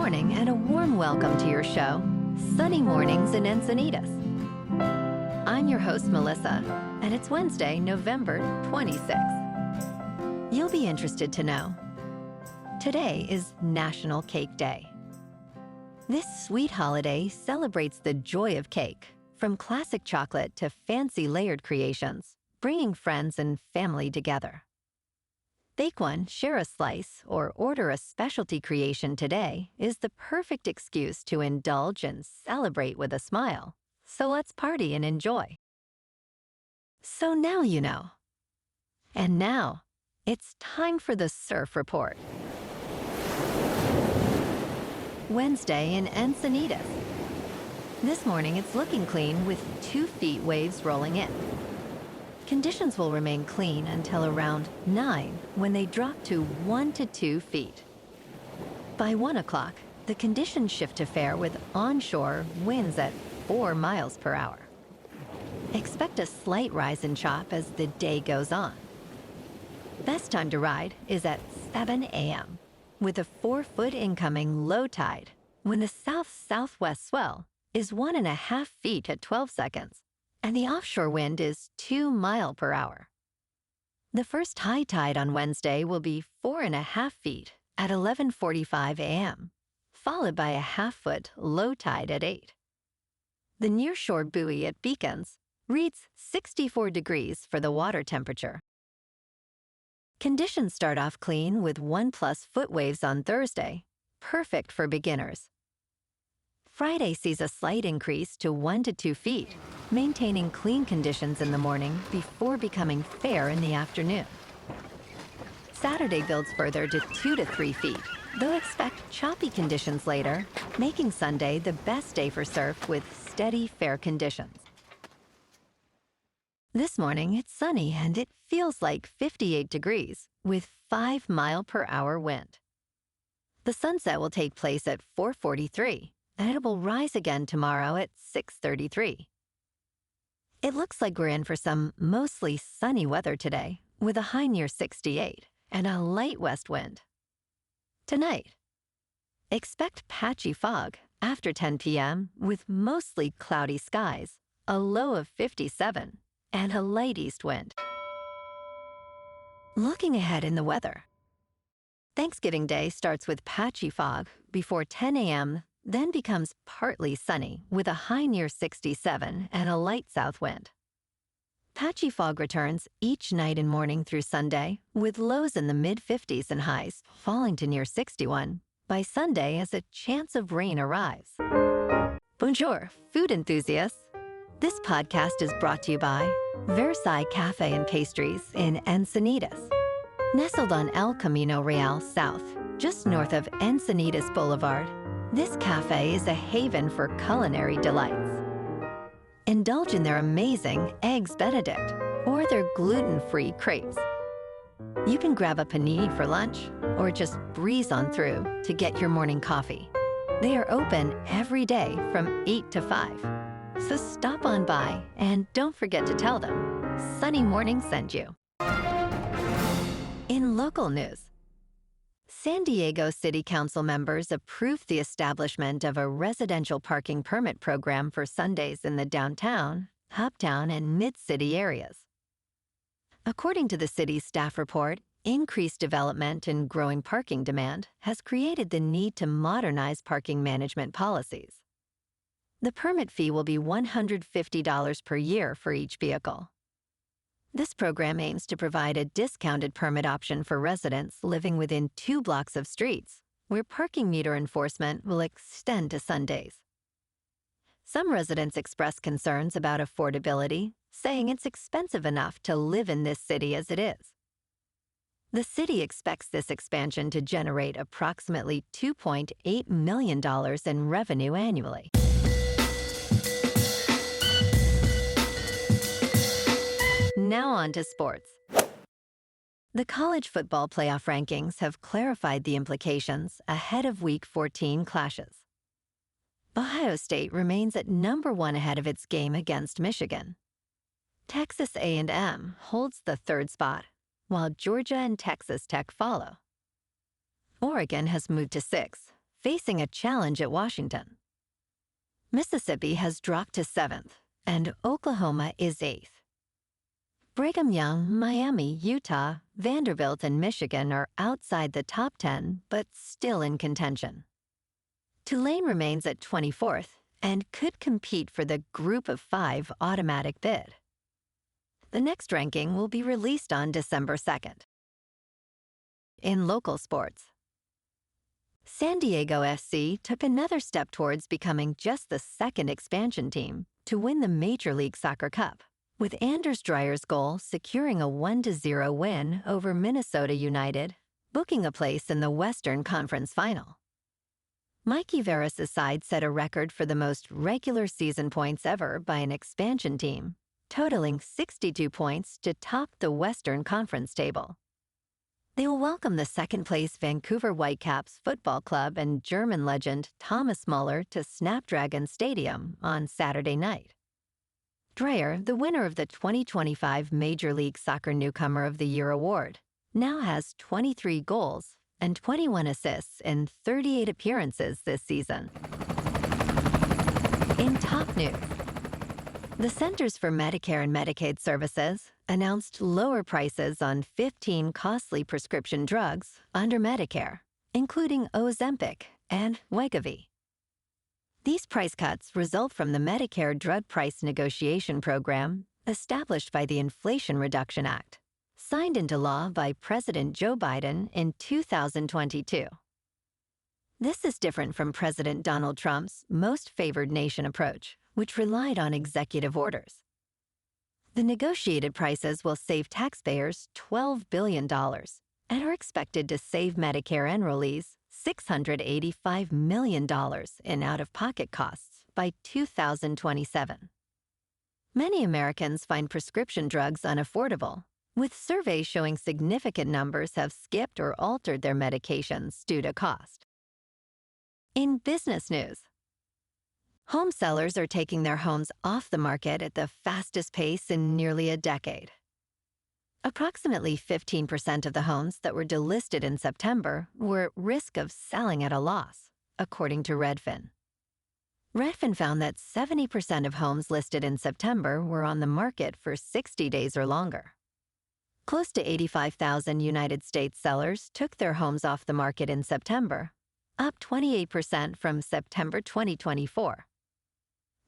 morning and a warm welcome to your show, Sunny Mornings in Encinitas. I'm your host, Melissa, and it's Wednesday, November 26th. You'll be interested to know, today is National Cake Day. This sweet holiday celebrates the joy of cake, from classic chocolate to fancy layered creations, bringing friends and family together. Bake one, share a slice, or order a specialty creation today is the perfect excuse to indulge and celebrate with a smile. So let's party and enjoy. So now you know. And now, it's time for the Surf Report. Wednesday in Encinitas. This morning it's looking clean with 2 feet waves rolling in. Conditions will remain clean until around 9 when they drop to 1 to 2 feet. By 1 o'clock, the conditions shift to fair with onshore winds at 4 miles per hour. Expect a slight rise in chop as the day goes on. Best time to ride is at 7 a.m. with a 4-foot incoming low tide when the south-southwest swell is 1.5 feet at 12 seconds. And the offshore wind is 2 miles per hour. The first high tide on Wednesday will be 4.5 feet at 11:45 a.m., followed by a 1/2-foot low tide at 8. The nearshore buoy at Beacons reads 64 degrees for the water temperature. Conditions start off clean with 1+ foot waves on Thursday, perfect for beginners. Friday sees a slight increase to 1 to 2 feet, maintaining clean conditions in the morning before becoming fair in the afternoon. Saturday builds further to 2 to 3 feet, though expect choppy conditions later, making Sunday the best day for surf with steady, fair conditions. This morning it's sunny and it feels like 58 degrees with 5 mile per hour wind. The sunset will take place at 4:43. And it will rise again tomorrow at 6:33. It looks like we're in for some mostly sunny weather today, with a high near 68 and a light west wind. Tonight, expect patchy fog after 10 p.m. with mostly cloudy skies, a low of 57, and a light east wind. Looking ahead in the weather. Thanksgiving Day starts with patchy fog before 10 a.m., then becomes partly sunny with a high near 67 and a light south wind. Patchy fog returns each night and morning through Sunday, with lows in the mid-50s and highs falling to near 61 by Sunday as a chance of rain arrives. Bonjour, food enthusiasts. This podcast is brought to you by Versailles Cafe and Pastries in Encinitas. Nestled on El Camino Real South, just north of Encinitas Boulevard, this cafe is a haven for culinary delights. Indulge in their amazing Eggs Benedict or their gluten-free crepes. You can grab a panini for lunch or just breeze on through to get your morning coffee. They are open every day from 8 to 5. So stop on by and don't forget to tell them Sunny Morning sent you. In local news, San Diego City Council members approved the establishment of a residential parking permit program for Sundays in the downtown, uptown, and mid-city areas. According to the city's staff report, increased development and growing parking demand has created the need to modernize parking management policies. The permit fee will be $150 per year for each vehicle. This program aims to provide a discounted permit option for residents living within 2 blocks of streets, where parking meter enforcement will extend to Sundays. Some residents express concerns about affordability, saying it's expensive enough to live in this city as it is. The city expects this expansion to generate approximately $2.8 million in revenue annually. Now on to sports. The college football playoff rankings have clarified the implications ahead of Week 14 clashes. Ohio State remains at number 1 ahead of its game against Michigan. Texas A&M holds the 3rd spot, while Georgia and Texas Tech follow. Oregon has moved to 6, facing a challenge at Washington. Mississippi has dropped to 7th, and Oklahoma is 8th. Brigham Young, Miami, Utah, Vanderbilt, and Michigan are outside the top 10, but still in contention. Tulane remains at 24th and could compete for the Group of 5 automatic bid. The next ranking will be released on December 2nd. In local sports, San Diego SC took another step towards becoming just the second expansion team to win the Major League Soccer Cup, with Anders Dreyer's goal securing a 1-0 win over Minnesota United, booking a place in the Western Conference Final. Mikey Veras' side set a record for the most regular season points ever by an expansion team, totaling 62 points to top the Western Conference table. They will welcome the second-place Vancouver Whitecaps Football Club and German legend Thomas Muller to Snapdragon Stadium on Saturday night. Dreyer, the winner of the 2025 Major League Soccer Newcomer of the Year award, now has 23 goals and 21 assists in 38 appearances this season. In top news, the Centers for Medicare and Medicaid Services announced lower prices on 15 costly prescription drugs under Medicare, including Ozempic and Wegovy. These price cuts result from the Medicare Drug Price Negotiation Program established by the Inflation Reduction Act, signed into law by President Joe Biden in 2022. This is different from President Donald Trump's most favored nation approach, which relied on executive orders. The negotiated prices will save taxpayers $12 billion and are expected to save Medicare enrollees $685 million in out-of-pocket costs by 2027. Many Americans find prescription drugs unaffordable, with surveys showing significant numbers have skipped or altered their medications due to cost. In business news, home sellers are taking their homes off the market at the fastest pace in nearly a decade. Approximately 15% of the homes that were delisted in September were at risk of selling at a loss, according to Redfin. Redfin found that 70% of homes listed in September were on the market for 60 days or longer. Close to 85,000 United States sellers took their homes off the market in September, up 28% from September 2024.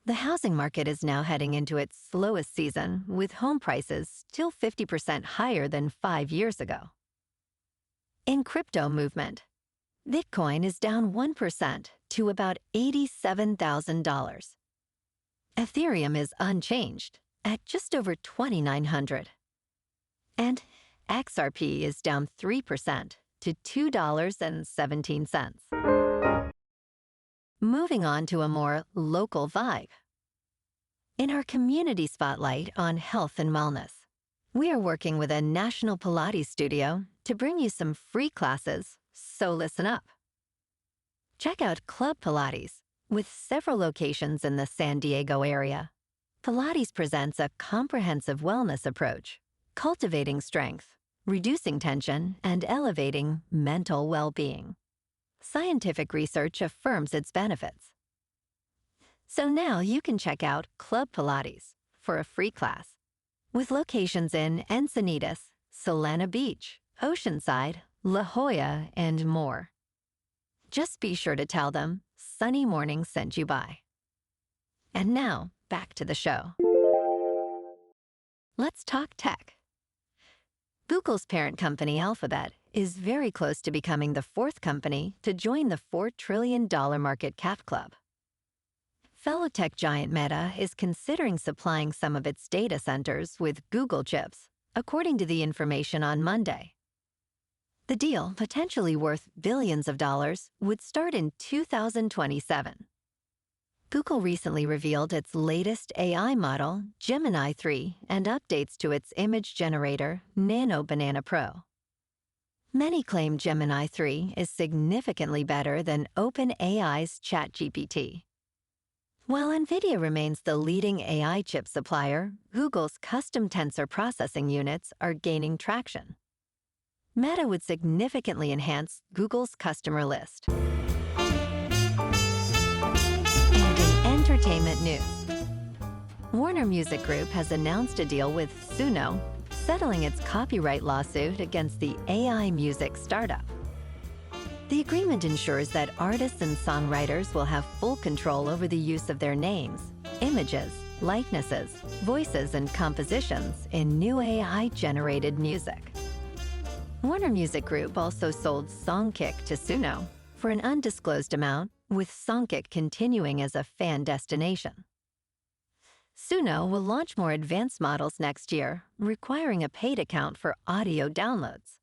The housing market is now heading into its slowest season, with home prices still 50% higher than 5 years ago. In crypto movement, Bitcoin is down 1% to about $87,000. Ethereum is unchanged at just over $2,900. And XRP is down 3% to $2.17. Moving on to a more local vibe. In our community spotlight on health and wellness, we are working with a national Pilates studio to bring you some free classes, so listen up. Check out Club Pilates, with several locations in the San Diego area. Pilates presents a comprehensive wellness approach, cultivating strength, reducing tension, and elevating mental well-being. Scientific research affirms its benefits. So now you can check out Club Pilates for a free class, with locations in Encinitas, Solana Beach, Oceanside, La Jolla, and more. Just be sure to tell them Sunny Morning sent you by. And now, back to the show. Let's talk tech. Google's parent company, Alphabet, is very close to becoming the fourth company to join the $4 trillion market cap club. Fellow tech giant Meta is considering supplying some of its data centers with Google chips, according to the information on Monday. The deal, potentially worth billions of dollars, would start in 2027. Google recently revealed its latest AI model, Gemini 3, and updates to its image generator, Nano Banana Pro. Many claim Gemini 3 is significantly better than OpenAI's ChatGPT. While NVIDIA remains the leading AI chip supplier, Google's custom tensor processing units are gaining traction. Meta would significantly enhance Google's customer list. entertainment news. Warner Music Group has announced a deal with Suno, settling its copyright lawsuit against the AI music startup. The agreement ensures that artists and songwriters will have full control over the use of their names, images, likenesses, voices, and compositions in new AI-generated music. Warner Music Group also sold Songkick to Suno for an undisclosed amount, with Songkick continuing as a fan destination. Suno will launch more advanced models next year, requiring a paid account for audio downloads.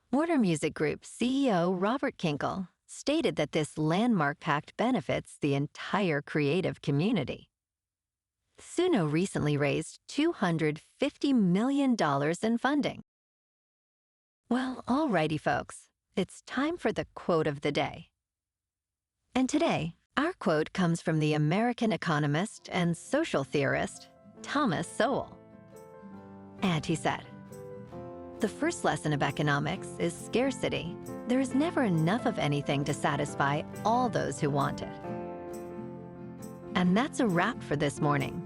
Warner Music Group CEO Robert Kinkle stated that this landmark pact benefits the entire creative community. Suno recently raised $250 million in funding. Well, alrighty, folks, it's time for the quote of the day. And today, our quote comes from the American economist and social theorist, Thomas Sowell. And he said, "The first lesson of economics is scarcity. There is never enough of anything to satisfy all those who want it." And that's a wrap for this morning.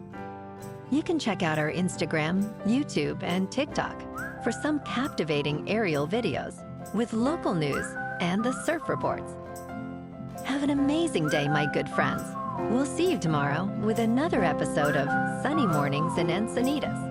You can check out our Instagram, YouTube, and TikTok for some captivating aerial videos with local news and the surf reports. Have an amazing day, my good friends. We'll see you tomorrow with another episode of Sunny Mornings in Encinitas.